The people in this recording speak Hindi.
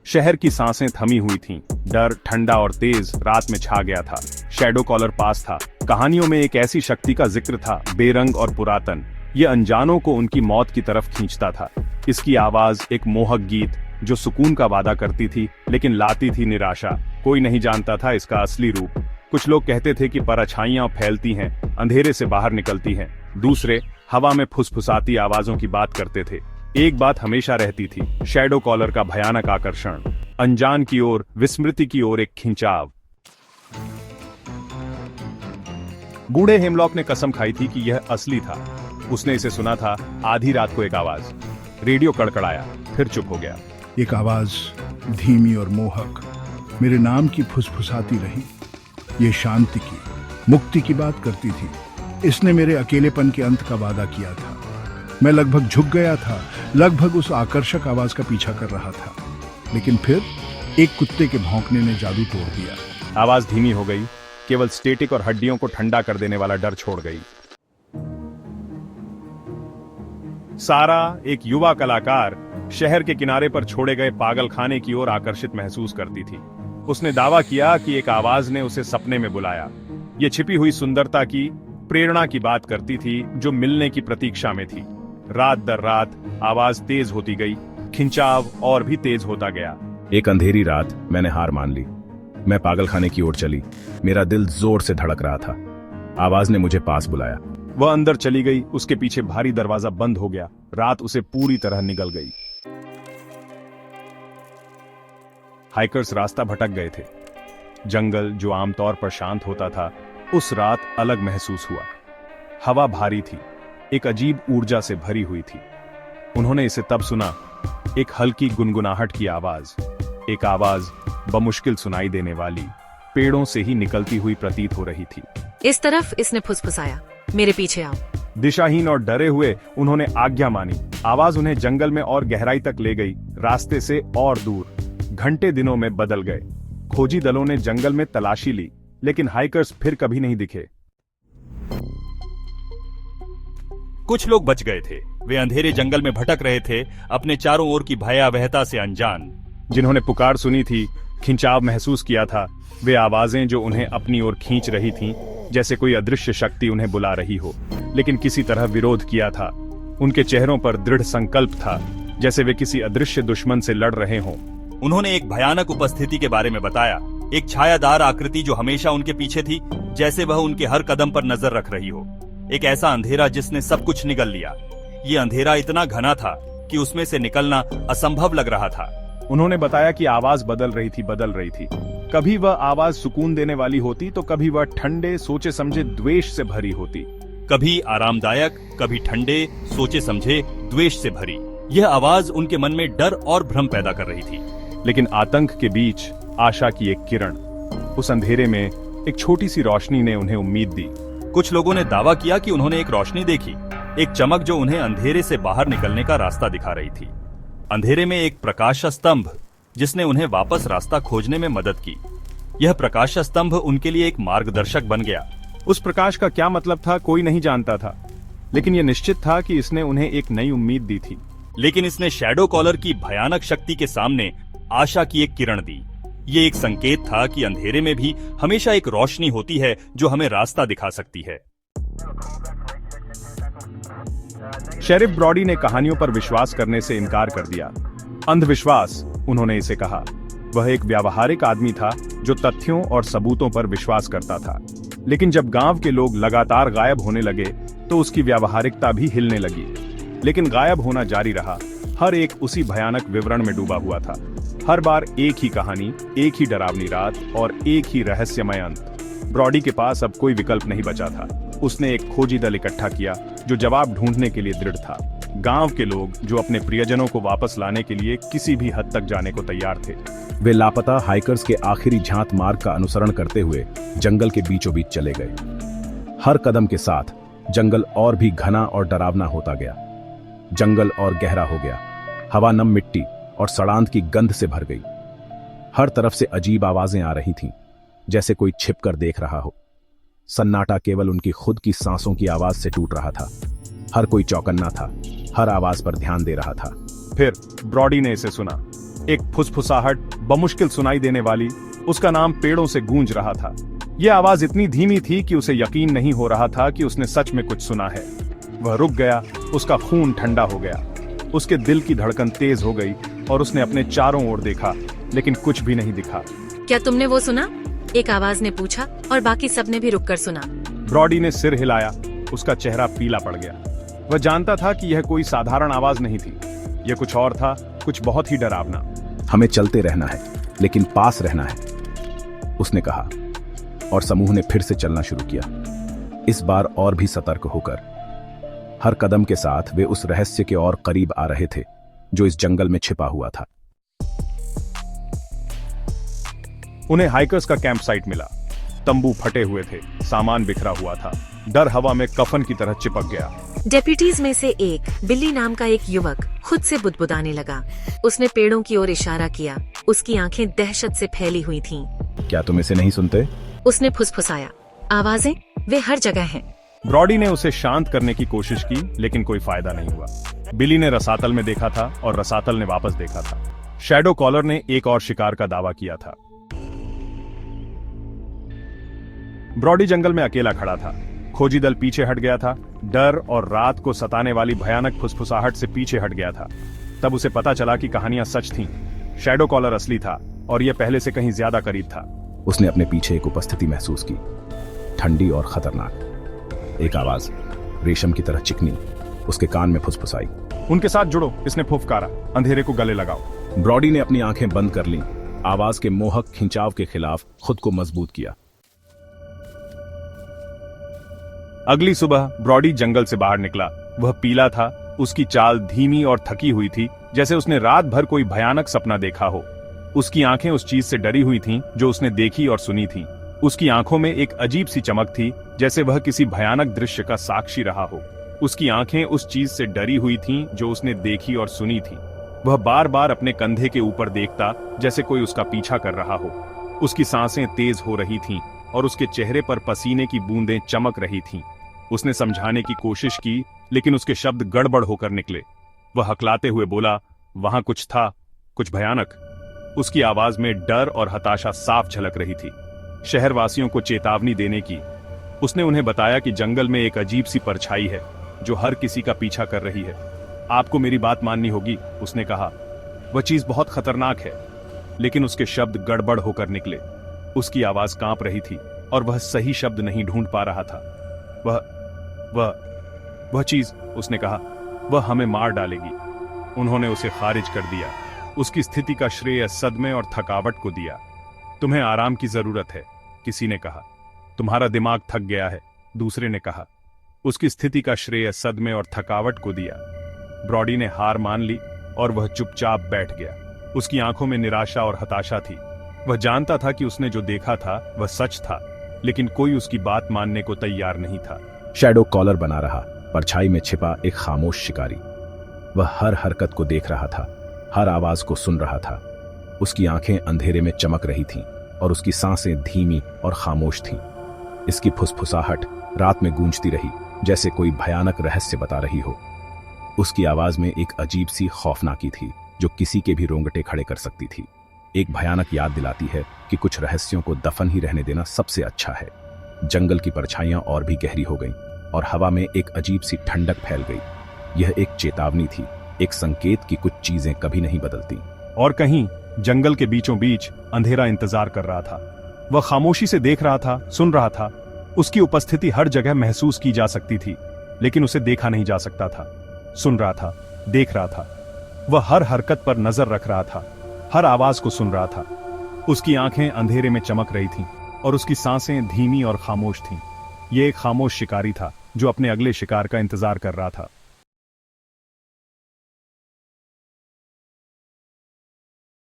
शहर की सांसें थमी हुई थीं। डर ठंडा और तेज रात में छा गया था। शैडो कॉलर पास था। कहानियों में एक ऐसी शक्ति का जिक्र था, बेरंग और पुरातन। ये अनजानों को उनकी मौत की तरफ खींचता था। इसकी आवाज एक मोहक गीत जो सुकून का वादा करती थी लेकिन लाती थी निराशा। कोई नहीं जानता था इसका असली रूप। कुछ लोग कहते थे कि परछाइयां फैलती हैं, अंधेरे से बाहर निकलती हैं। दूसरे हवा में फुसफुसाती आवाजों की बात करते थे। एक बात हमेशा रहती थी, शैडो कॉलर का भयानक आकर्षण। अनजान की ओर, विस्मृति की ओर एक खिंचाव। बूढ़े हेमलॉक ने कसम खाई थी कि यह असली था। उसने इसे सुना था। आधी रात को एक आवाज। रेडियो कड़कड़ाया, फिर चुप हो गया। एक आवाज धीमी और मोहक मेरे नाम की फुसफुसाती रही। ये शांति की, मुक्ति की बात करती थी। इसने मेरे अकेलेपन के अंत का वादा किया था। मैं लगभग झुक गया था, लगभग उस आकर्षक आवाज का पीछा कर रहा था। लेकिन फिर एक कुत्ते के भौंकने ने जादू तोड़ दिया। आवाज धीमी हो गई। केवल स्टेटिक और हड्डियों को ठंडा कर देने वाला डर छोड़ गई। सारा, एक युवा कलाकार, शहर के किनारे पर छोड़े गए पागलखाने की ओर आकर्षित महसूस करती थी। उसने दावा किया कि एक आवाज ने उसे सपने में बुलाया। ये छिपी हुई सुंदरता की, प्रेरणा की बात करती थी जो मिलने की प्रतीक्षा में थी। रात दर रात आवाज तेज होती गई, खिंचाव और भी तेज होता गया। एक अंधेरी रात मैंने हार मान ली। मैं पागलखाने की ओर चली। मेरा दिल जोर से धड़क रहा था। आवाज ने मुझे पास बुलाया। वह अंदर चली गई। उसके पीछे भारी दरवाजा बंद हो गया। रात उसे पूरी तरह निगल गई। हाइकर्स रास्ता भटक गए थे। जंगल जो आमतौर पर शांत होता था, उस रात अलग महसूस हुआ। हवा भारी थी, एक अजीब ऊर्जा से भरी हुई थी। उन्होंने इसे तब सुना, एक हल्की गुनगुनाहट की आवाज। एक आवाज बमुश्किल सुनाई देने वाली, पेड़ों से ही निकलती हुई प्रतीत हो रही थी। इस तरफ, इसने फुसफुसाया, मेरे पीछे आओ। दिशाहीन और डरे हुए उन्होंने आज्ञा मानी। आवाज उन्हें जंगल में और गहराई तक ले गई, रास्ते से और दूर। घंटे दिनों में बदल गए। खोजी दलों ने जंगल में तलाशी ली, लेकिन हाइकर्स फिर कभी नहीं दिखे। कुछ लोग बच गए थे। वे अंधेरे जंगल में भटक रहे थे, अपने चारों ओर की भयावहता से अनजान। जिन्होंने पुकार सुनी थी, खिंचाव महसूस किया था, वे आवाजें जो उन्हें अपनी ओर खींच रही थीं, जैसे कोई अदृश्य शक्ति उन्हें बुला रही हो, लेकिन किसी तरह विरोध किया था। उनके चेहरों पर दृढ़ संकल्प था, जैसे वे किसी अदृश्य दुश्मन से लड़ रहे हों। उन्होंने एक भयानक उपस्थिति के बारे में बताया, एक छायादार आकृति जो हमेशा उनके पीछे थी, जैसे वह उनके हर कदम पर नजर रख रही हो। एक ऐसा अंधेरा जिसने सब कुछ निगल लिया। ये अंधेरा इतना घना था कि उसमें से निकलना असंभव लग रहा था। उन्होंने बताया कि आवाज बदल रही थी। कभी वह आवाज सुकून देने वाली होती तो कभी वह ठंडे, सोचे समझे द्वेष से भरी होती। कभी आरामदायक, कभी ठंडे, सोचे समझे द्वेष से भरी। यह आवाज उनके मन में डर और भ्रम पैदा कर रही थी। लेकिन आतंक के बीच आशा की एक किरण। उस अंधेरे में एक छोटी सी रोशनी ने उन्हें उम्मीद दी। कुछ लोगों ने दावा किया कि उन्होंने एक रोशनी देखी, एक चमक जो उन्हें अंधेरे से बाहर निकलने का रास्ता दिखा रही थी। अंधेरे में एक प्रकाश स्तंभ जिसने उन्हें वापस रास्ता खोजने में मदद की। यह प्रकाश स्तंभ उनके लिए एक मार्गदर्शक बन गया। उस प्रकाश का क्या मतलब था, कोई नहीं जानता था, लेकिन यह निश्चित था कि इसने उन्हें एक नई उम्मीद दी थी। लेकिन इसने शैडो कॉलर की भयानक शक्ति के सामने आशा की एक किरण दी। ये एक संकेत था कि अंधेरे में भी हमेशा एक रोशनी होती है जो हमें रास्ता दिखा सकती है। शेरिफ ब्रॉडी ने कहानियों पर विश्वास करने से इनकार कर दिया। अंधविश्वास, उन्होंने इसे कहा। वह एक व्यावहारिक आदमी था जो तथ्यों और सबूतों पर विश्वास करता था। लेकिन जब गांव के लोग लगातार गायब होने लगे तो उसकी व्यावहारिकता भी हिलने लगी। लेकिन गायब होना जारी रहा। हर एक उसी भयानक विवरण में डूबा हुआ था। हर बार एक ही कहानी, एक ही डरावनी रात और एक ही रहस्यमय अंत। ब्रॉडी के पास अब कोई विकल्प नहीं बचा था। उसने एक खोजी दल इकट्ठा किया जो जवाब ढूंढने के लिए दृढ़ था। गांव के लोग जो अपने प्रियजनों को वापस लाने के लिए किसी भी हद तक जाने को तैयार थे। वे लापता हाइकर्स के आखिरी झांत मार्ग का अनुसरण करते हुए जंगल के बीचों बीच चले गए। हर कदम के साथ जंगल और भी घना और डरावना होता गया। जंगल और गहरा हो गया। हवा नम मिट्टी और सड़ांत की गंध से भर गई। हर तरफ से अजीब आवाजें आ रही थीं, जैसे कोई छिपकर देख रहा हो। सन्नाटा केवल उनकी खुद की सांसों की आवाज से टूट रहा था। हर कोई चौकन्ना था, हर आवाज पर ध्यान दे रहा था। फिर ब्रॉडी ने इसे सुना। एक फुसफुसाहट बमुश्किल सुनाई देने वाली, उसका नाम पेड़ों से गूंज रहा था। यह आवाज इतनी धीमी थी कि उसे यकीन नहीं हो रहा था कि उसने सच में कुछ सुना है। वह रुक गया, उसका खून ठंडा हो गया, उसके दिल की धड़कन तेज हो गई और उसने अपने चारों ओर देखा, लेकिन कुछ भी नहीं दिखा। क्या तुमने वो सुना? एक आवाज ने पूछा और बाकी सबने भी रुककर सुना। ब्रॉडी ने सिर हिलाया, उसका चेहरा पीला पड़ गया। वह जानता था कि यह कोई साधारण आवाज नहीं थी, यह कुछ और था, कुछ बहुत ही डरावना। हमें चलते रहना है, लेकिन पास रहना है, उसने कहा, और समूह ने फिर से चलना शुरू किया, इस बार और भी सतर्क होकर। हर कदम के साथ वे उस रहस्य के और करीब आ रहे थे जो इस जंगल में छिपा हुआ था। उन्हें हाइकर्स का कैंप साइट मिला। तंबू फटे हुए थे, सामान बिखरा हुआ था, डर हवा में कफन की तरह चिपक गया। डेप्यूटीज में से एक, बिल्ली नाम का एक युवक, खुद से बुदबुदाने लगा। उसने पेड़ों की ओर इशारा किया, उसकी आंखें दहशत से फैली हुई थीं। क्या तुम इसे नहीं सुनते? उसने फुसफुसाया, आवाजें वे हर जगह हैं। ब्रॉडी ने उसे शांत करने की कोशिश की, लेकिन कोई फायदा नहीं हुआ। बिली ने रसातल में देखा था और रसातल ने वापस देखा था। शैडो कॉलर ने एक और शिकार का दावा किया था। ब्रॉडी जंगल में अकेला खड़ा था। खोजी दल पीछे हट गया था, डर और रात को सताने वाली भयानक फुसफुसाहट से पीछे हट गया था। तब उसे पता चला कि कहानियां सच थीं। शैडो कॉलर असली था और यह पहले से कहीं ज्यादा करीब था। उसने अपने पीछे एक उपस्थिति महसूस की, ठंडी और खतरनाक। एक आवाज, रेशम की तरह चिकनी, उसके कान में फुसफुसाई। उनके साथ जुड़ो, इसने फुफकारा, अंधेरे को गले लगाओ। ब्रॉडी ने अपनी आंखें बंद कर लीं, आवाज के मोहक खिंचाव के खिलाफ खुद को मजबूत किया। अगली सुबह ब्रॉडी जंगल से बाहर निकला। वह पीला था, उसकी चाल धीमी और थकी हुई थी, जैसे उसने रात भर कोई भयानक सपना देखा हो। उसकी आंखें उस चीज से डरी हुई थीं जो उसने देखी और सुनी थी। उसकी आंखों में एक अजीब सी चमक थी, जैसे वह किसी भयानक दृश्य का साक्षी रहा हो। उसकी आंखें उस चीज से डरी हुई थीं जो उसने देखी और सुनी थी। वह बार बार अपने कंधे के ऊपर देखता, जैसे कोई उसका पीछा कर रहा हो। उसकी सांसें तेज हो रही थीं और उसके चेहरे पर पसीने की बूंदें चमक रही थीं। उसने समझाने की कोशिश की, लेकिन उसके शब्द गड़बड़ होकर निकले। वह हकलाते हुए बोला, वहां कुछ था, कुछ भयानक। उसकी आवाज में डर और हताशा साफ झलक रही थी, शहरवासियों को चेतावनी देने की। उसने उन्हें बताया कि जंगल में एक अजीब सी परछाई है जो हर किसी का पीछा कर रही है। आपको मेरी बात माननी होगी, उसने कहा। वह चीज बहुत खतरनाक है। लेकिन उसके शब्द गड़बड़ होकर निकले। उसकी आवाज कांप रही थी और वह सही शब्द नहीं ढूंढ पा रहा था। वह चीज, उसने कहा, वह हमें मार डालेगी। उन्होंने उसे खारिज कर दिया। उसकी स्थिति का श्रेय सदमे और थकावट को दिया। तुम्हें आराम की जरूरत है, किसी ने कहा। तुम्हारा दिमाग थक गया है, दूसरे ने कहा। उसकी स्थिति का श्रेय सदमे और थकावट को दिया। ब्रॉडी ने हार मान ली और वह चुपचाप बैठ गया। उसकी आंखों में निराशा और हताशा थी। वह जानता था कि उसने जो देखा था वह सच था, लेकिन कोई उसकी बात मानने को तैयार नहीं था। शैडो कॉलर बना रहा, परछाई में छिपा एक खामोश शिकारी। वह हर हरकत को देख रहा था, हर आवाज को सुन रहा था। उसकी आंखें अंधेरे में चमक रही थीं और उसकी सांसें धीमी और खामोश थीं। इसकी फुसफुसाहट रात में गूंजती रही, जैसे कोई भयानक रहस्य बता रही हो। उसकी आवाज में एक अजीब सी खौफनाकी थी जो किसी के भी रोंगटे खड़े कर सकती थी। एक भयानक याद दिलाती है कि कुछ रहस्यों को दफन ही रहने देना सबसे अच्छा है। जंगल की परछाइयां और भी गहरी हो गईं और हवा में एक अजीब सी ठंडक फैल गई। यह एक चेतावनी थी, एक संकेत कि कुछ चीजें कभी नहीं बदलती। और कहीं जंगल के बीचों बीच अंधेरा इंतजार कर रहा था। वह खामोशी से देख रहा था, सुन रहा था। उसकी उपस्थिति हर जगह महसूस की जा सकती थी, लेकिन उसे देखा नहीं जा सकता था। सुन रहा था, देख रहा था। वह हर हरकत पर नजर रख रहा था, हर आवाज को सुन रहा था। उसकी आंखें अंधेरे में चमक रही थीं और उसकी सांसें धीमी और खामोश थीं। यह एक खामोश शिकारी था जो अपने अगले शिकार का इंतजार कर रहा था।